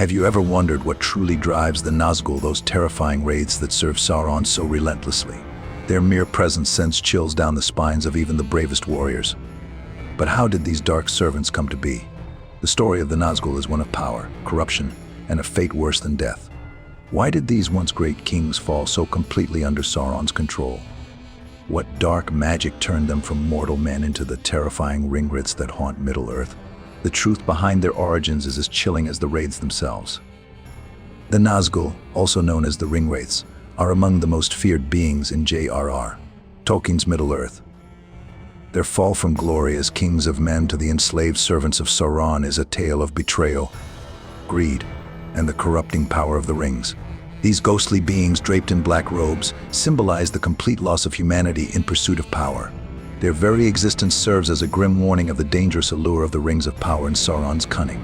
Have you ever wondered what truly drives the Nazgûl, those terrifying wraiths that serve Sauron so relentlessly? Their mere presence sends chills down the spines of even the bravest warriors. But how did these dark servants come to be? The story of the Nazgûl is one of power, corruption, and a fate worse than death. Why did these once great kings fall so completely under Sauron's control? What dark magic turned them from mortal men into the terrifying ringwraiths that haunt Middle-earth? The truth behind their origins is as chilling as the wraiths themselves. The Nazgûl, also known as the ringwraiths, are among the most feared beings in J.R.R. Tolkien's Middle-earth. Their fall from glory as kings of men to the enslaved servants of Sauron is a tale of betrayal, greed, and the corrupting power of the rings. These ghostly beings draped in black robes symbolize the complete loss of humanity in pursuit of power. Their very existence serves as a grim warning of the dangerous allure of the rings of power and Sauron's cunning.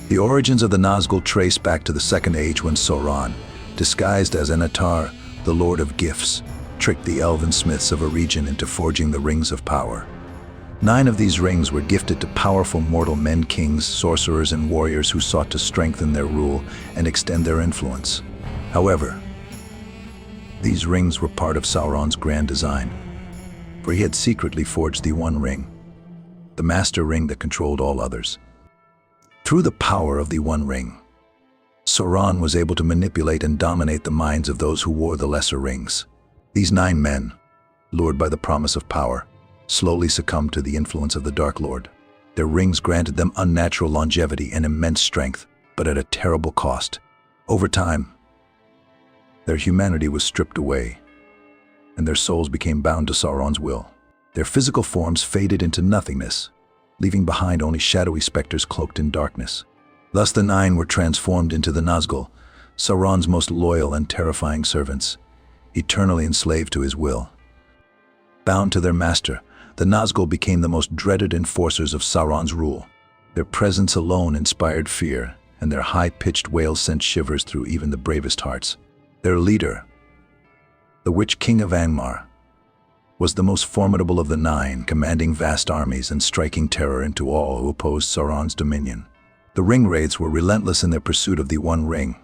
The origins of the Nazgûl trace back to the Second Age when Sauron, disguised as Anatar, the Lord of Gifts, tricked the elven smiths of a region into forging the rings of power. 9 of these rings were gifted to powerful mortal men, kings, sorcerers, and warriors who sought to strengthen their rule and extend their influence. However, these rings were part of Sauron's grand design, for he had secretly forged the One Ring, the master ring that controlled all others. Through the power of the One Ring, Sauron was able to manipulate and dominate the minds of those who wore the lesser rings. These 9 men, lured by the promise of power, slowly succumbed to the influence of the Dark Lord. Their rings granted them unnatural longevity and immense strength, but at a terrible cost. Over time, their humanity was stripped away, and their souls became bound to Sauron's will. Their physical forms faded into nothingness, leaving behind only shadowy specters cloaked in darkness. Thus the 9 were transformed into the Nazgûl, Sauron's most loyal and terrifying servants, eternally enslaved to his will. Bound to their master, the Nazgûl became the most dreaded enforcers of Sauron's rule. Their presence alone inspired fear, and their high-pitched wails sent shivers through even the bravest hearts. Their leader, the Witch King of Angmar, was the most formidable of the 9, commanding vast armies and striking terror into all who opposed Sauron's dominion. The ringwraiths were relentless in their pursuit of the One Ring,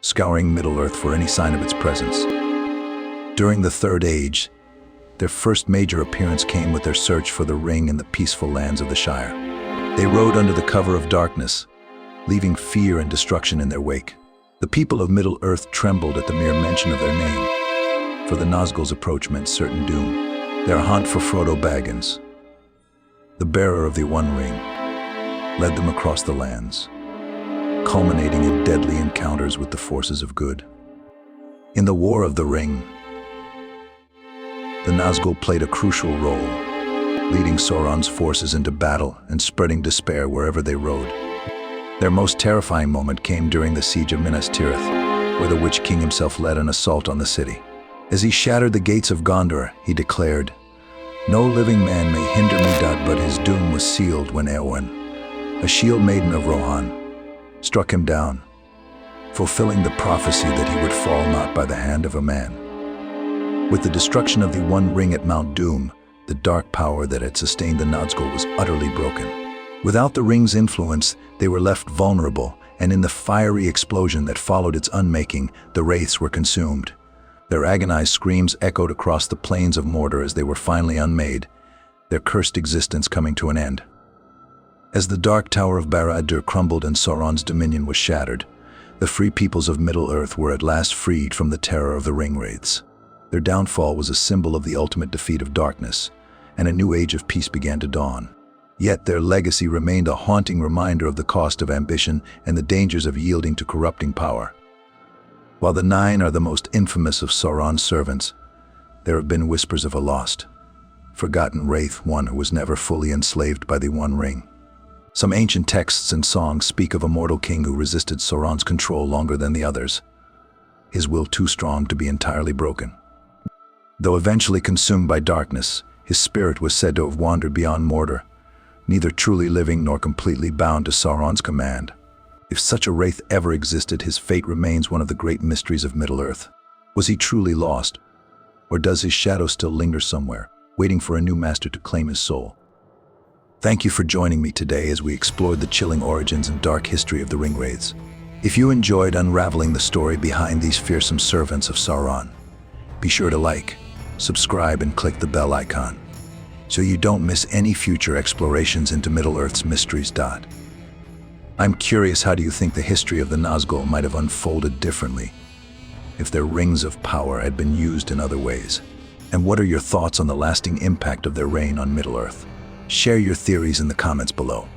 scouring Middle-earth for any sign of its presence. During the Third Age, their first major appearance came with their search for the ring in the peaceful lands of the Shire. They rode under the cover of darkness, leaving fear and destruction in their wake. The people of Middle-earth trembled at the mere mention of their name, for the Nazgûl's approach meant certain doom. Their hunt for Frodo Baggins, the bearer of the One Ring, led them across the lands, culminating in deadly encounters with the forces of good. In the War of the Ring, the Nazgûl played a crucial role, leading Sauron's forces into battle and spreading despair wherever they rode. Their most terrifying moment came during the siege of Minas Tirith, where the Witch King himself led an assault on the city. As he shattered the gates of Gondor, he declared, "No living man may hinder me." But his doom was sealed when Eowyn, a shield maiden of Rohan, struck him down, fulfilling the prophecy that he would fall not by the hand of a man. With the destruction of the One Ring at Mount Doom, the dark power that had sustained the Nazgûl was utterly broken. Without the ring's influence, they were left vulnerable, and in the fiery explosion that followed its unmaking, the wraiths were consumed. Their agonized screams echoed across the plains of Mordor as they were finally unmade, their cursed existence coming to an end. As the Dark Tower of Barad-dûr crumbled and Sauron's dominion was shattered, the free peoples of Middle-earth were at last freed from the terror of the ringwraiths. Their downfall was a symbol of the ultimate defeat of darkness, and a new age of peace began to dawn. Yet their legacy remained a haunting reminder of the cost of ambition and the dangers of yielding to corrupting power. While the 9 are the most infamous of Sauron's servants, there have been whispers of a lost, forgotten wraith, one who was never fully enslaved by the One Ring. Some ancient texts and songs speak of a mortal king who resisted Sauron's control longer than the others, his will too strong to be entirely broken. Though eventually consumed by darkness, his spirit was said to have wandered beyond Mordor, neither truly living nor completely bound to Sauron's command. If such a wraith ever existed, his fate remains one of the great mysteries of Middle-earth. Was he truly lost? Or does his shadow still linger somewhere, waiting for a new master to claim his soul? Thank you for joining me today as we explored the chilling origins and dark history of the Ringwraiths. If you enjoyed unraveling the story behind these fearsome servants of Sauron, be sure to like, subscribe, and click the bell icon so you don't miss any future explorations into Middle-earth's mysteries. I'm curious, how do you think the history of the Nazgûl might have unfolded differently if their rings of power had been used in other ways? And what are your thoughts on the lasting impact of their reign on Middle-earth? Share your theories in the comments below.